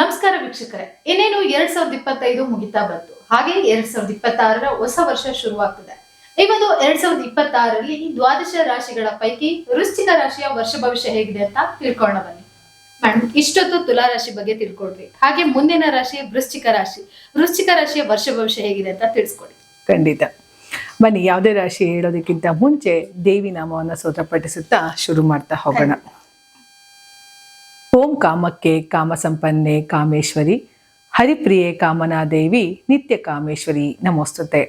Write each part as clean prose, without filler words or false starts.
ನಮಸ್ಕಾರ ವೀಕ್ಷಕರೇ, ಇನ್ನೇನು 2025 ಮುಗಿತಾ ಬಂತು. ಹಾಗೆ 2026ರ ಹೊಸ ವರ್ಷ ಶುರುವಾಗ್ತದೆ. ಈ ಒಂದು 2026ರಲ್ಲಿ ದ್ವಾದಶ ರಾಶಿಗಳ ಪೈಕಿ ವೃಶ್ಚಿಕ ರಾಶಿಯ ವರ್ಷ ಭವಿಷ್ಯ ಹೇಗಿದೆ ಅಂತ ತಿಳ್ಕೊಳ್ಳೋಣ ಬನ್ನಿ. ಮೇಡಮ್, ಇಷ್ಟೊತ್ತು ತುಲಾ ರಾಶಿ ಬಗ್ಗೆ ತಿಳ್ಕೊಡ್ರಿ. ಹಾಗೆ ಮುಂದಿನ ರಾಶಿ ವೃಶ್ಚಿಕ ರಾಶಿ. ವೃಶ್ಚಿಕ ರಾಶಿಯ ವರ್ಷ ಭವಿಷ್ಯ ಹೇಗಿದೆ ಅಂತ ತಿಳಿಸ್ಕೊಡಿ. ಖಂಡಿತ. ಬನ್ನಿ, ಯಾವುದೇ ರಾಶಿ ಹೇಳೋದಕ್ಕಿಂತ ಮುಂಚೆ ದೇವಿ ನಾಮವನ್ನು ಸ್ತೋತ್ರ ಪಠಿಸುತ್ತಾ ಶುರು ಮಾಡ್ತಾ ಹೋಗೋಣ. ಓಂ ಕಾಮಕ್ಕೆ ಕಾಮ ಸಂಪನ್ನೆ ಕಾಮೇಶ್ವರಿ, ಹರಿಪ್ರಿಯೆ ಕಾಮನಾ ದೇವಿ ನಿತ್ಯ ಕಾಮೇಶ್ವರಿ ನಮೋಸ್ತುತೆ.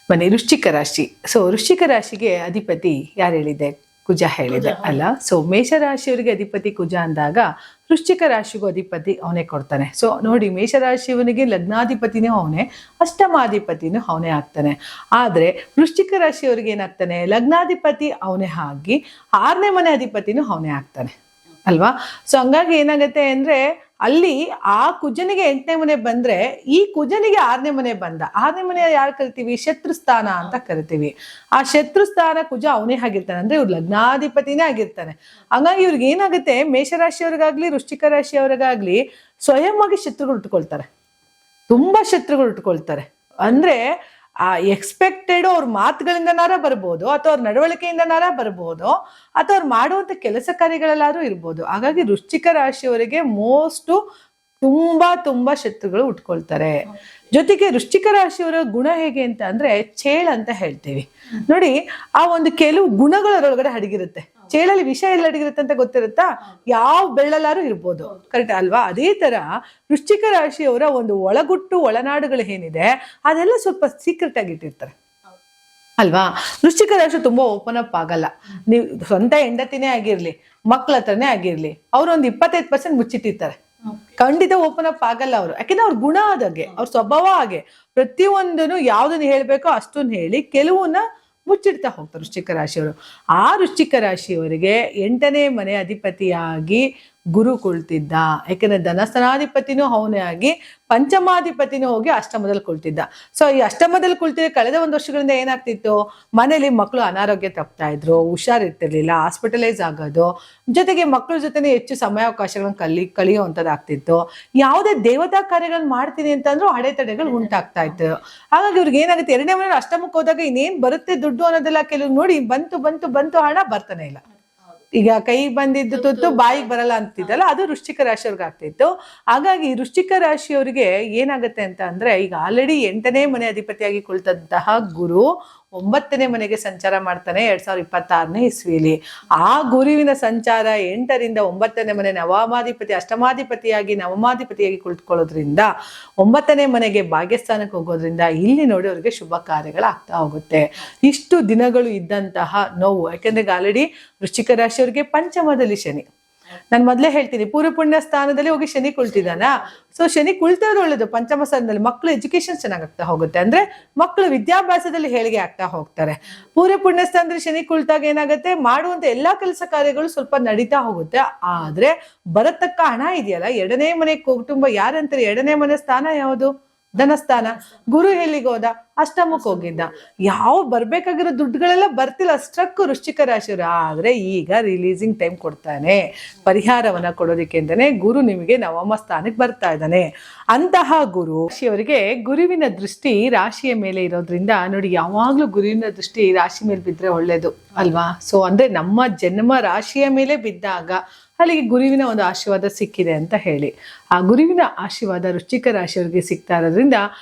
ಬನ್ನಿ, ವೃಶ್ಚಿಕ ರಾಶಿ. ವೃಶ್ಚಿಕ ರಾಶಿಗೆ ಅಧಿಪತಿ ಯಾರು ಹೇಳಿದೆ? ಕುಜ ಹೇಳಿದೆ ಅಲ್ಲ. ಮೇಷರಾಶಿಯವರಿಗೆ ಅಧಿಪತಿ ಕುಜ ಅಂದಾಗ ವೃಶ್ಚಿಕ ರಾಶಿಗೂ ಅಧಿಪತಿ ಅವನೇ ಕೊಡ್ತಾನೆ. ನೋಡಿ, ಮೇಷರಾಶಿಯವನಿಗೆ ಲಗ್ನಾಧಿಪತಿನೂ ಅವನೇ, ಅಷ್ಟಮಾಧಿಪತಿನೂ ಅವನೇ ಆಗ್ತಾನೆ. ಆದರೆ ವೃಶ್ಚಿಕ ರಾಶಿಯವರಿಗೆ ಏನಾಗ್ತಾನೆ? ಲಗ್ನಾಧಿಪತಿ ಅವನೇ ಆಗಿ 6ನೇ ಮನೆ ಅಧಿಪತಿನೂ ಅವನೇ ಆಗ್ತಾನೆ ಅಲ್ವಾ. ಹಂಗಾಗಿ ಏನಾಗತ್ತೆ ಅಂದ್ರೆ, ಅಲ್ಲಿ ಆ ಕುಜನಿಗೆ 8ನೇ ಮನೆ ಬಂದ್ರೆ ಈ ಕುಜನಿಗೆ 6ನೇ ಮನೆ ಬಂದ. 6ನೇ ಮನೆ ಯಾರು ಕರಿತೀವಿ? ಶತ್ರುಸ್ಥಾನ ಅಂತ ಕರಿತೀವಿ. ಆ ಶತ್ರುಸ್ಥಾನ ಕುಜ ಅವನೇ ಆಗಿರ್ತಾನೆ, ಅಂದ್ರೆ ಇವ್ರು ಲಗ್ನಾಧಿಪತಿನೇ ಆಗಿರ್ತಾನೆ. ಹಂಗಾಗಿ ಇವ್ರಿಗೆ ಏನಾಗುತ್ತೆ, ಮೇಷರಾಶಿಯವ್ರಿಗಾಗ್ಲಿ ವೃಶ್ಚಿಕ ರಾಶಿಯವ್ರಿಗಾಗ್ಲಿ ಸ್ವಯಂ ಆಗಿ ಶತ್ರುಗಳು ಉಟ್ಕೊಳ್ತಾರೆ, ತುಂಬಾ ಶತ್ರುಗಳು ಉಟ್ಕೊಳ್ತಾರೆ. ಅಂದ್ರೆ ಆ ಎಕ್ಸ್ಪೆಕ್ಟೆಡ್ ಅವ್ರ ಮಾತುಗಳಿಂದನಾರ ಬರ್ಬೋದು, ಅಥವಾ ಅವ್ರ ನಡವಳಿಕೆಯಿಂದನಾರ ಬರ್ಬೋದು, ಅಥವಾ ಅವ್ರು ಮಾಡುವಂತ ಕೆಲಸ ಕಾರ್ಯಗಳಲ್ಲಾದ್ರೂ ಇರ್ಬೋದು. ಹಾಗಾಗಿ ವೃಶ್ಚಿಕ ರಾಶಿಯವರಿಗೆ ತುಂಬಾ ಶತ್ರುಗಳು ಉಟ್ಕೊಳ್ತಾರೆ. ಜೊತೆಗೆ ವೃಶ್ಚಿಕ ರಾಶಿಯವರ ಗುಣ ಹೇಗೆ ಅಂತ ಅಂದ್ರೆ, ಚೇಳ ಅಂತ ಹೇಳ್ತೀವಿ ನೋಡಿ. ಆ ಒಂದು ಕೆಲವು ಗುಣಗಳೊಳಗಡೆ ಅಡಗಿರುತ್ತೆ. ಚೇಳಲ್ಲಿ ವಿಷ ಎಲ್ಲ ಅಡಗಿರುತ್ತೆ ಅಂತ ಗೊತ್ತಿರುತ್ತಾ? ಯಾವ ಬೆಳ್ಳಲಾರು ಇರ್ಬೋದು, ಕರೆಕ್ಟ್ ಅಲ್ವಾ? ಅದೇ ತರ ವೃಶ್ಚಿಕ ರಾಶಿಯವರ ಒಂದು ಒಳಗುಟ್ಟು ಒಳನಾಡುಗಳು ಏನಿದೆ ಅದೆಲ್ಲ ಸ್ವಲ್ಪ ಸೀಕ್ರೆಟ್ ಆಗಿ ಇಟ್ಟಿರ್ತಾರೆ ಅಲ್ವಾ. ವೃಶ್ಚಿಕ ರಾಶಿ ತುಂಬಾ ಓಪನ್ ಅಪ್ ಆಗಲ್ಲ. ನೀವು ಸ್ವಂತ ಹೆಂಡತಿನೇ ಆಗಿರ್ಲಿ, ಮಕ್ಳ ಹತ್ರನೇ ಆಗಿರ್ಲಿ, ಅವ್ರು ಒಂದು 25% ಮುಚ್ಚಿಟ್ಟಿರ್ತಾರೆ. ಖಂಡಿತ ಓಪನ್ ಅಪ್ ಆಗಲ್ಲ ಅವರು. ಯಾಕೆಂದ್ರೆ ಅವ್ರ ಗುಣ ಆದಾಗೆ, ಅವ್ರ ಸ್ವಭಾವ ಹಾಗೆ, ಪ್ರತಿಯೊಂದನ್ನು ಯಾವ್ದನ್ನ ಹೇಳ್ಬೇಕೋ ಅಷ್ಟನ್ನು ಹೇಳಿ ಕೆಲವನ್ನ ಮುಚ್ಚಿಡ್ತಾ ಹೋಗ್ತಾರೆ ವೃಶ್ಚಿಕ ರಾಶಿಯವರು. ಆ ವೃಶ್ಚಿಕ ರಾಶಿಯವರಿಗೆ 8ನೇ ಮನೆ ಅಧಿಪತಿಯಾಗಿ ಗುರು ಕುಳ್ತಿದ್ದ. ಯಾಕೆಂದ್ರೆ ಧನಸ್ಥಾನಾಧಿಪತಿನೂ ಅವನೇ ಆಗಿ ಪಂಚಮಾಧಿಪತಿನೂ ಹೋಗಿ ಅಷ್ಟಮದಲ್ಲಿ ಕುಳ್ತಿದ್ದ. ಈ ಅಷ್ಟಮದಲ್ಲಿ ಕುಳ್ತಿದ್ರೆ ಕಳೆದ 1 ವರ್ಷಗಳಿಂದ ಏನಾಗ್ತಿತ್ತು? ಮನೇಲಿ ಮಕ್ಕಳು ಅನಾರೋಗ್ಯ ತಪ್ತಾ ಇದ್ರು, ಹುಷಾರಿರ್ತಿರ್ಲಿಲ್ಲ, ಹಾಸ್ಪಿಟಲೈಸ್ ಆಗೋದು, ಜೊತೆಗೆ ಮಕ್ಕಳ ಜೊತೆನೆ ಹೆಚ್ಚು ಸಮಯಾವಕಾಶಗಳನ್ನ ಕಳಿಯುವಂಥದ್ದಾಗ್ತಿತ್ತು. ಯಾವುದೇ ದೇವತಾ ಕಾರ್ಯಗಳನ್ನ ಮಾಡ್ತೀನಿ ಅಂತಂದ್ರೂ ಅಡೆತಡೆಗಳು ಉಂಟಾಗ್ತಾ ಇತ್ತು. ಹಾಗಾಗಿ ಇವ್ರಿಗೆ ಏನಾಗುತ್ತೆ, 2ನೇ ಮನೇಲಿ ಅಷ್ಟಮಕ್ಕೆ ಹೋದಾಗ ಇನ್ನೇನ್ ಬರುತ್ತೆ ದುಡ್ಡು ಅನ್ನೋದೆಲ್ಲ ಕೆಲವು ನೋಡಿ ಬಂತು ಹಣ ಬರ್ತಾನೆ ಇಲ್ಲ. ಈಗ ಕೈ ಬಂದಿದ್ದು ತುತ್ತು ಬಾಯಿಗೆ ಬರಲ್ಲ ಅಂತಿದ್ದಲ್ಲ, ಅದು ವೃಶ್ಚಿಕ ರಾಶಿಯವ್ರಿಗೆ ಆಗ್ತಿತ್ತು. ಹಾಗಾಗಿ ವೃಶ್ಚಿಕ ರಾಶಿಯವರಿಗೆ ಏನಾಗುತ್ತೆ ಅಂತ ಅಂದ್ರೆ, ಈಗ ಆಲ್ರೆಡಿ 8ನೇ ಮನೆ ಅಧಿಪತಿಯಾಗಿ ಕುಳಿತಂತಹ ಗುರು 9ನೇ ಮನೆಗೆ ಸಂಚಾರ ಮಾಡ್ತಾನೆ 2026ನೇ ಇಸ್ವಿಲಿ. ಆ ಗುರುವಿನ ಸಂಚಾರ 8ರಿಂದ 9ನೇ ಮನೆ ನವಮಾಧಿಪತಿ ಅಷ್ಟಮಾಧಿಪತಿಯಾಗಿ ನವಮಾಧಿಪತಿಯಾಗಿ ಕುಳಿತುಕೊಳ್ಳೋದ್ರಿಂದ 9ನೇ ಮನೆಗೆ ಭಾಗ್ಯಸ್ಥಾನಕ್ಕೆ ಹೋಗೋದ್ರಿಂದ ಇಲ್ಲಿ ನೋಡಿ ಅವ್ರಿಗೆ ಶುಭ ಕಾರ್ಯಗಳಾಗ್ತಾ ಹೋಗುತ್ತೆ. ಇಷ್ಟು ದಿನಗಳು ಇದ್ದಂತಹ ನೋವು, ಯಾಕೆಂದ್ರೆ ಆಲ್ರೆಡಿ ವೃಶ್ಚಿಕ ರಾಶಿಯವರಿಗೆ ಪಂಚಮದಲ್ಲಿ ಶನಿ. ನಾನು ಮೊದಲೇ ಹೇಳ್ತೀನಿ, ಪೂರ್ವ ಪುಣ್ಯ ಸ್ಥಾನದಲ್ಲಿ ಹೋಗಿ ಶನಿ ಕುಳ್ತಿದ್ದಾನ. ಶನಿ ಕುಳ್ತಿರೋದು ಒಳ್ಳೇದು. ಪಂಚಮ ಸ್ಥಾನದಲ್ಲಿ ಮಕ್ಕಳು ಎಜುಕೇಶನ್ ಚೆನ್ನಾಗಾಗ್ತಾ ಹೋಗುತ್ತೆ, ಅಂದ್ರೆ ಮಕ್ಕಳು ವಿದ್ಯಾಭ್ಯಾಸದಲ್ಲಿ ಏಳಿಗೆ ಆಗ್ತಾ ಹೋಗ್ತಾರೆ. ಪೂರ್ವ ಪುಣ್ಯ ಸ್ಥಾನದಲ್ಲಿ ಶನಿ ಕುಳಿತಾಗ ಏನಾಗುತ್ತೆ, ಮಾಡುವಂತ ಎಲ್ಲಾ ಕೆಲಸ ಕಾರ್ಯಗಳು ಸ್ವಲ್ಪ ನಡೀತಾ ಹೋಗುತ್ತೆ. ಆದ್ರೆ ಬರತಕ್ಕ ಹಣ ಇದೆಯಲ್ಲ, 2ನೇ ಮನೆ ಕುಟುಂಬ ಯಾರಂತಾರೆ, 2ನೇ ಮನೆ ಸ್ಥಾನ ಯಾವುದು? ಧನಸ್ಥಾನ. ಗುರು ಎಲ್ಲಿಗೆ ಹೋದ? ಅಷ್ಟಮಕ್ಕೆ ಹೋಗಿದ್ದ. ಯಾವ ಬರ್ಬೇಕಾಗಿರೋ ದುಡ್ಡುಗಳೆಲ್ಲ ಬರ್ತಿಲ್ಲ, ಸ್ಟ್ರಕ್ ವೃಶ್ಚಿಕ ರಾಶಿಯವರು. ಆದ್ರೆ ಈಗ ರಿಲೀಸಿಂಗ್ ಟೈಮ್ ಕೊಡ್ತಾನೆ, ಪರಿಹಾರವನ್ನ ಕೊಡೋದಕ್ಕೆ ಅಂತಾನೆ ಗುರು ನಿಮಗೆ ನವಮ ಸ್ಥಾನಕ್ಕೆ ಬರ್ತಾ ಇದ್ದಾನೆ. ಅಂತಹ ಗುರು ರಾಶಿಯವರಿಗೆ ಗುರುವಿನ ದೃಷ್ಟಿ ರಾಶಿಯ ಮೇಲೆ ಇರೋದ್ರಿಂದ ನೋಡಿ, ಯಾವಾಗ್ಲೂ ಗುರುವಿನ ದೃಷ್ಟಿ ರಾಶಿ ಮೇಲೆ ಬಿದ್ರೆ ಒಳ್ಳೇದು ಅಲ್ವಾ. ಅಂದ್ರೆ ನಮ್ಮ ಜನ್ಮ ರಾಶಿಯ ಮೇಲೆ ಬಿದ್ದಾಗ ಅಲ್ಲಿಗೆ ಗುರುವಿನ ಒಂದು ಆಶೀರ್ವಾದ ಸಿಕ್ಕಿದೆ ಅಂತ ಹೇಳಿ, ಆ ಗುರುವಿನ ಆಶೀರ್ವಾದ ವೃಶ್ಚಿಕ ರಾಶಿಯವರಿಗೆ ಸಿಗ್ತಾ ಇರೋದ್ರಿಂದ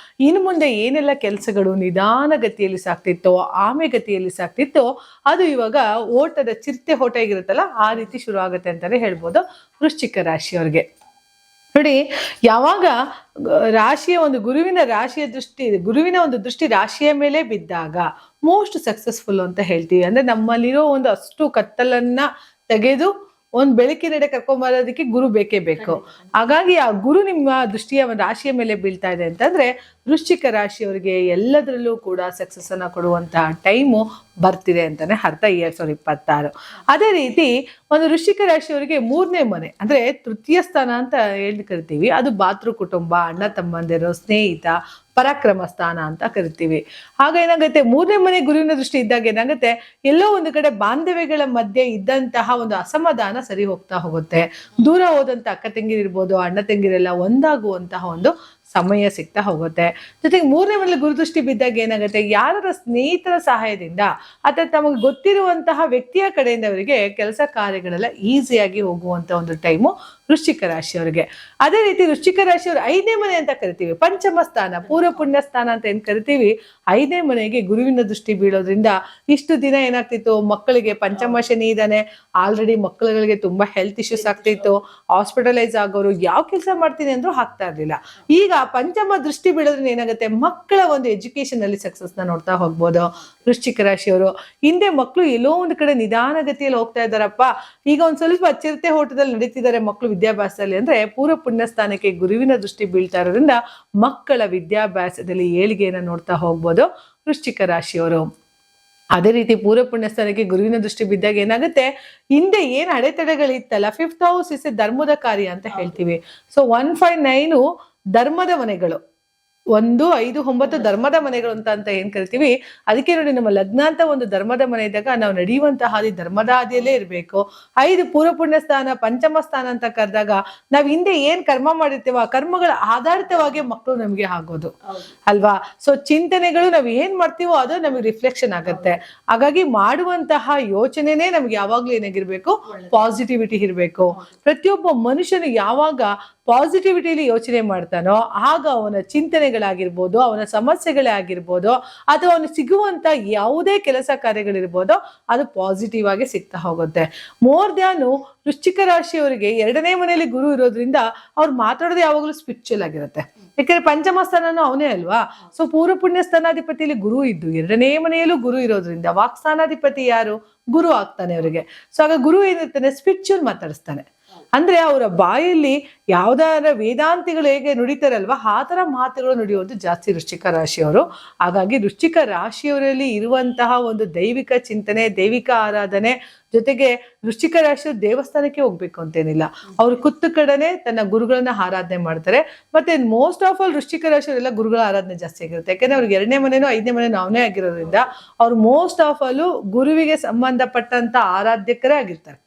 ಇನ್ನು ಮುಂದೆ ಏನೆಲ್ಲ ಕೆಲಸಗಳು ನಿಧಾನ ಗತಿಯಲ್ಲಿ ಸಾಕ್ತಿತ್ತೋ, ಆಮೆ ಗತಿಯಲ್ಲಿ ಸಾಕ್ತಿತ್ತೋ, ಅದು ಇವಾಗ ಓಟದ ಚಿರತೆ ಓಟ ಆಗಿರುತ್ತಲ್ಲ, ಆ ರೀತಿ ಶುರು ಆಗುತ್ತೆ ಅಂತಾನೆ ಹೇಳ್ಬೋದು ವೃಶ್ಚಿಕ ರಾಶಿಯವರಿಗೆ. ನೋಡಿ, ಯಾವಾಗ ರಾಶಿಯ ಒಂದು ಗುರುವಿನ ಒಂದು ದೃಷ್ಟಿ ರಾಶಿಯ ಮೇಲೆ ಬಿದ್ದಾಗ ಮೋಸ್ಟ್ ಸಕ್ಸಸ್ಫುಲ್ ಅಂತ ಹೇಳ್ತೀವಿ. ಅಂದ್ರೆ ನಮ್ಮಲ್ಲಿರೋ ಒಂದು ಅಷ್ಟು ಕತ್ತಲನ್ನ ತೆಗೆದು ಒಂದು ಬೆಳಕಿನೆಡೆ ಕರ್ಕೊಂಬರೋದಕ್ಕೆ ಗುರು ಬೇಕೇ ಬೇಕು. ಹಾಗಾಗಿ ಆ ಗುರು ನಿಮ್ಮ ದೃಷ್ಟಿಯ ರಾಶಿಯ ಮೇಲೆ ಬೀಳ್ತಾ ಇದೆ ಅಂತಂದ್ರೆ ವೃಶ್ಚಿಕ ರಾಶಿಯವರಿಗೆ ಎಲ್ಲದರಲ್ಲೂ ಕೂಡ ಸಕ್ಸಸ್ ಅನ್ನ ಕೊಡುವಂತಹ ಟೈಮು ಬರ್ತಿದೆ ಅಂತಾನೆ ಅರ್ಥ 2026. ಅದೇ ರೀತಿ ಒಂದು ವೃಶ್ಚಿಕ ರಾಶಿಯವರಿಗೆ 3ನೇ ಮನೆ ಅಂದ್ರೆ ತೃತೀಯ ಸ್ಥಾನ ಅಂತ ಕರಿತೀವಿ. ಅದು ಭಾತೃ ಕುಟುಂಬ, ಅಣ್ಣ ತಮ್ಮಂದಿರು, ಸ್ನೇಹಿತ, ಪರಾಕ್ರಮ ಸ್ಥಾನ ಅಂತ ಕರಿತೀವಿ. ಆಗ ಏನಾಗುತ್ತೆ, 3ನೇ ಮನೆ ಗುರುವಿನ ದೃಷ್ಟಿ ಇದ್ದಾಗ ಏನಾಗುತ್ತೆ, ಎಲ್ಲೋ ಒಂದು ಕಡೆ ಬಾಂಧವ್ಯಗಳ ಮಧ್ಯೆ ಇದ್ದಂತಹ ಒಂದು ಅಸಮಾಧಾನ ಸರಿ ಹೋಗ್ತಾ ಹೋಗುತ್ತೆ. ದೂರ ಹೋದಂತ ಅಕ್ಕ ತಂಗಿರಿರ್ಬೋದು, ಅಣ್ಣ ತಂಗಿರೆಲ್ಲ ಒಂದಾಗುವಂತಹ ಒಂದು ಸಮಯ ಸಿಗ್ತಾ ಹೋಗುತ್ತೆ. ಜೊತೆಗೆ 3ನೇ ಮನೆಯಲ್ಲಿ ಗುರುದೃಷ್ಟಿ ಬಿದ್ದಾಗ ಏನಾಗುತ್ತೆ, ಯಾರ ಸ್ನೇಹಿತರ ಸಹಾಯದಿಂದ ಅಥವಾ ತಮಗೆ ಗೊತ್ತಿರುವಂತಹ ವ್ಯಕ್ತಿಯ ಕಡೆಯಿಂದ ಅವರಿಗೆ ಕೆಲಸ ಕಾರ್ಯಗಳೆಲ್ಲ ಈಸಿಯಾಗಿ ಹೋಗುವಂತ ಒಂದು ಟೈಮು ವೃಶ್ಚಿಕ ರಾಶಿಯವರಿಗೆ. ಅದೇ ರೀತಿ ವೃಶ್ಚಿಕ ರಾಶಿಯವರು 5ನೇ ಮನೆ ಅಂತ ಕರಿತೀವಿ, ಪಂಚಮ ಸ್ಥಾನ, ಪೂರ್ವ ಪುಣ್ಯ ಸ್ಥಾನ ಅಂತ ಏನ್ ಕರಿತೀವಿ. 5ನೇ ಮನೆಗೆ ಗುರುವಿನ ದೃಷ್ಟಿ ಬೀಳೋದ್ರಿಂದ ಇಷ್ಟು ದಿನ ಏನಾಗ್ತಿತ್ತು, ಮಕ್ಕಳಿಗೆ ಪಂಚಮ ಶನಿ ಇದ್ದಾನೆ, ಆಲ್ರೆಡಿ ಮಕ್ಕಳುಗಳಿಗೆ ತುಂಬಾ ಹೆಲ್ತ್ ಇಶ್ಯೂಸ್ ಆಗ್ತಿತ್ತು, ಹಾಸ್ಪಿಟಲೈಸ್ ಆಗೋರು, ಯಾವ ಕೆಲಸ ಮಾಡ್ತೀನಿ ಅಂದ್ರೂ ಆಗ್ತಾ ಇರ್ಲಿಲ್ಲ. ಈಗ ಪಂಚಮ ದೃಷ್ಟಿ ಬೀಳೋದ್ರಿಂದ ಏನಾಗುತ್ತೆ, ಮಕ್ಕಳ ಒಂದು ಎಜುಕೇಶನ್ ಅಲ್ಲಿ ಸಕ್ಸಸ್ ನ ನೋಡ್ತಾ ಹೋಗ್ಬೋದು ವೃಶ್ಚಿಕ ರಾಶಿಯವರು. ಹಿಂದೆ ಮಕ್ಕಳು ಎಲ್ಲೋ ಒಂದು ಕಡೆ ನಿಧಾನಗತಿಯಲ್ಲಿ ಹೋಗ್ತಾ ಇದ್ದಾರಪ್ಪ, ಈಗ ಒಂದ್ ಸ್ವಲ್ಪ ಚಿರತೆ ಓಟದಲ್ಲಿ ನಡೀತಿದ್ದಾರೆ ಮಕ್ಕಳು ವಿದ್ಯಾಭ್ಯಾಸದಲ್ಲಿ ಅಂದ್ರೆ ಪೂರ್ವ ಪುಣ್ಯ ಸ್ಥಾನಕ್ಕೆ ಗುರುವಿನ ದೃಷ್ಟಿ ಬೀಳ್ತಾ ಇರೋದ್ರಿಂದ ಮಕ್ಕಳ ವಿದ್ಯಾಭ್ಯಾಸದಲ್ಲಿ ಏಳಿಗೆಯನ್ನು ನೋಡ್ತಾ ಹೋಗ್ಬೋದು ವೃಶ್ಚಿಕ ರಾಶಿಯವರು. ಅದೇ ರೀತಿ ಪೂರ್ವ ಪುಣ್ಯ ಸ್ಥಾನಕ್ಕೆ ಗುರುವಿನ ದೃಷ್ಟಿ ಬಿದ್ದಾಗ ಏನಾಗುತ್ತೆ, ಹಿಂದೆ ಏನ್ ಅಡೆತಡೆಗಳಿತ್ತಲ್ಲ, 5th ಹೌಸ್ ಇಸ್ ಧರ್ಮದ ಕಾರ್ಯ ಅಂತ ಹೇಳ್ತೀವಿ. ಸೊ 159 ಧರ್ಮದ ಮನೆಗಳು, 1, 5, 9 ಧರ್ಮದ ಮನೆಗಳು ಅಂತ ಏನ್ ಕರಿತೀವಿ. ಅದಕ್ಕೆ ನೋಡಿ, ನಮ್ಮ ಲಗ್ನ ಅಂತ ಒಂದು ಧರ್ಮದ ಮನೆ ಇದ್ದಾಗ ನಾವು ನಡೆಯುವಂತಹ ಹಾದಿ ಧರ್ಮದ ಹಾದಿಯಲ್ಲೇ ಇರಬೇಕು. 5 ಪೂರ್ವ ಪುಣ್ಯ ಸ್ಥಾನ, ಪಂಚಮ ಸ್ಥಾನ ಅಂತ ಕರೆದಾಗ ನಾವ್ ಹಿಂದೆ ಏನ್ ಕರ್ಮ ಮಾಡಿರ್ತೀವ ಆ ಕರ್ಮಗಳ ಆಧಾರಿತವಾಗಿ ಮಕ್ಕಳು ನಮ್ಗೆ ಆಗೋದು ಅಲ್ವಾ. ಸೊ ಚಿಂತನೆಗಳು ನಾವ್ ಏನ್ ಮಾಡ್ತೀವೋ ಅದು ನಮಗೆ ರಿಫ್ಲೆಕ್ಷನ್ ಆಗತ್ತೆ. ಹಾಗಾಗಿ ಮಾಡುವಂತಹ ಯೋಚನೆನೇ ನಮ್ಗೆ ಯಾವಾಗ್ಲೂ ಏನಾಗಿರ್ಬೇಕು, ಪಾಸಿಟಿವಿಟಿ ಇರ್ಬೇಕು. ಪ್ರತಿಯೊಬ್ಬ ಮನುಷ್ಯನು ಯಾವಾಗ ಪಾಸಿಟಿವಿಟಿಲಿ ಯೋಚನೆ ಮಾಡ್ತಾನೋ ಆಗ ಅವನ ಚಿಂತನೆಗಳಾಗಿರ್ಬೋದು, ಅವನ ಸಮಸ್ಯೆಗಳೇ ಆಗಿರ್ಬೋದು, ಅಥವಾ ಅವನು ಸಿಗುವಂತ ಯಾವುದೇ ಕೆಲಸ ಕಾರ್ಯಗಳಿರ್ಬೋದು ಅದು ಪಾಸಿಟಿವ್ ಆಗಿ ಸಿಗ್ತಾ ಹೋಗುತ್ತೆ. ಮೋರ್ ದ್ಯಾನ್ ವೃಶ್ಚಿಕ ರಾಶಿಯವರಿಗೆ 2ನೇ ಮನೆಯಲ್ಲಿ ಗುರು ಇರೋದ್ರಿಂದ ಅವ್ರು ಮಾತಾಡೋದು ಯಾವಾಗಲೂ ಸ್ಪಿರಿಚುವಲ್ ಆಗಿರುತ್ತೆ. ಯಾಕಂದ್ರೆ ಪಂಚಮ ಸ್ಥಾನನೂ ಅವನೇ ಅಲ್ವಾ. ಸೊ ಪೂರ್ವ ಪುಣ್ಯ ಸ್ಥಾನಾಧಿಪತಿಯಲ್ಲಿ ಗುರು ಇದ್ದು 2ನೇ ಮನೆಯಲ್ಲೂ ಗುರು ಇರೋದ್ರಿಂದ ವಾಕ್ಸ್ಥಾನಾಧಿಪತಿ ಯಾರು, ಗುರು ಆಗ್ತಾನೆ ಅವರಿಗೆ. ಸೊ ಆಗ ಗುರು ಏನಿರ್ತಾನೆ, ಸ್ಪಿರಿಚುವಲ್ ಮಾತಾಡಿಸ್ತಾನೆ. ಅಂದ್ರೆ ಅವರ ಬಾಯಲ್ಲಿ ಯಾವ್ದಾರ ವೇದಾಂತಿಗಳು ಹೇಗೆ ನುಡಿತಾರಲ್ವಾ ಆ ತರ ಮಾತುಗಳು ನುಡಿಯೋದು ಜಾಸ್ತಿ ವೃಶ್ಚಿಕ ರಾಶಿಯವರು. ಹಾಗಾಗಿ ವೃಶ್ಚಿಕ ರಾಶಿಯವರಲ್ಲಿ ಇರುವಂತಹ ಒಂದು ದೈವಿಕ ಚಿಂತನೆ, ದೈವಿಕ ಆರಾಧನೆ ಜೊತೆಗೆ ವೃಶ್ಚಿಕ ರಾಶಿಯವರು ದೇವಸ್ಥಾನಕ್ಕೆ ಹೋಗ್ಬೇಕು ಅಂತೇನಿಲ್ಲ, ಅವ್ರು ಕೂತು ಕಡೆನೆ ತನ್ನ ಗುರುಗಳನ್ನ ಆರಾಧನೆ ಮಾಡ್ತಾರೆ. ಮತ್ತೆ ಮೋಸ್ಟ್ ಆಫ್ ಆಲ್ ವೃಶ್ಚಿಕ ರಾಶಿಯವರೆಲ್ಲ ಗುರುಗಳ ಆರಾಧನೆ ಜಾಸ್ತಿ ಆಗಿರುತ್ತೆ. ಯಾಕಂದ್ರೆ ಅವ್ರಿಗೆ 2ನೇ ಮನೆನೋ 5ನೇ ಮನೆನೋ ಅವನೇ ಆಗಿರೋದ್ರಿಂದ ಅವ್ರು ಮೋಸ್ಟ್ ಆಫ್ ಆಲ್ ಗುರುವಿಗೆ ಸಂಬಂಧಪಟ್ಟಂತ ಆರಾಧ್ಯಕರೇ ಆಗಿರ್ತಾರೆ.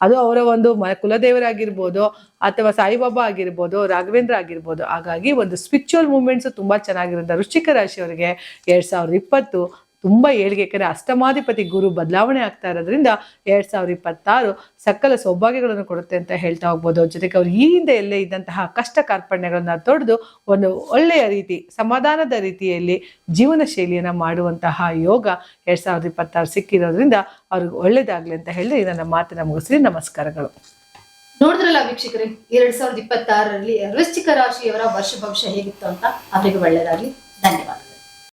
ಅದು ಅವರ ಒಂದು ಕುಲದೇವರಾಗಿರ್ಬೋದು ಅಥವಾ ಸಾಯಿಬಾಬಾ ಆಗಿರ್ಬೋದು, ರಾಘವೇಂದ್ರ ಆಗಿರ್ಬೋದು. ಹಾಗಾಗಿ ಒಂದು ಸ್ಪಿರಿಚುವಲ್ ಮೂವ್ಮೆಂಟ್ಸ್ ತುಂಬಾ ಚೆನ್ನಾಗಿರುತ್ತೆ ವೃಶ್ಚಿಕ ರಾಶಿಯವರಿಗೆ. 2020 ತುಂಬಾ ಏಳಿಗೆ, ಯಾಕಂದ್ರೆ ಅಷ್ಟಮಾಧಿಪತಿ ಗುರು ಬದಲಾವಣೆ ಆಗ್ತಾ ಇರೋದ್ರಿಂದ 2026 ಸಕಲ ಸೌಭಾಗ್ಯಗಳನ್ನು ಕೊಡುತ್ತೆ ಅಂತ ಹೇಳ್ತಾ ಹೋಗ್ಬೋದು. ಜೊತೆಗೆ ಅವ್ರು ಈ ಹಿಂದೆ ಎಲ್ಲೇ ಇದ್ದಂತಹ ಕಷ್ಟ ಕಾರ್ಪಣ್ಯಗಳನ್ನ ತೊಡೆದು ಒಂದು ಒಳ್ಳೆಯ ರೀತಿ, ಸಮಾಧಾನದ ರೀತಿಯಲ್ಲಿ ಜೀವನ ಶೈಲಿಯನ್ನ ಮಾಡುವಂತಹ ಯೋಗ 2026 ಸಿಕ್ಕಿರೋದ್ರಿಂದ ಅವ್ರಿಗೆ ಒಳ್ಳೇದಾಗ್ಲಿ ಅಂತ ಹೇಳಿ ನನ್ನ ಮಾತನ್ನ ಮುಗಿಸ್ತೀನಿ. ನಮಸ್ಕಾರಗಳು. ನೋಡಿದ್ರಲ್ಲ ವೀಕ್ಷಕರೇ, 2026ರಲ್ಲಿ ವೃಶ್ಚಿಕ ರಾಶಿಯವರ ವರ್ಷ ಭವಿಷ್ಯ ಹೇಗಿತ್ತು ಅಂತ. ಅವರಿಗೆ ಒಳ್ಳೆಯದಾಗ್ಲಿ. ಧನ್ಯವಾದ.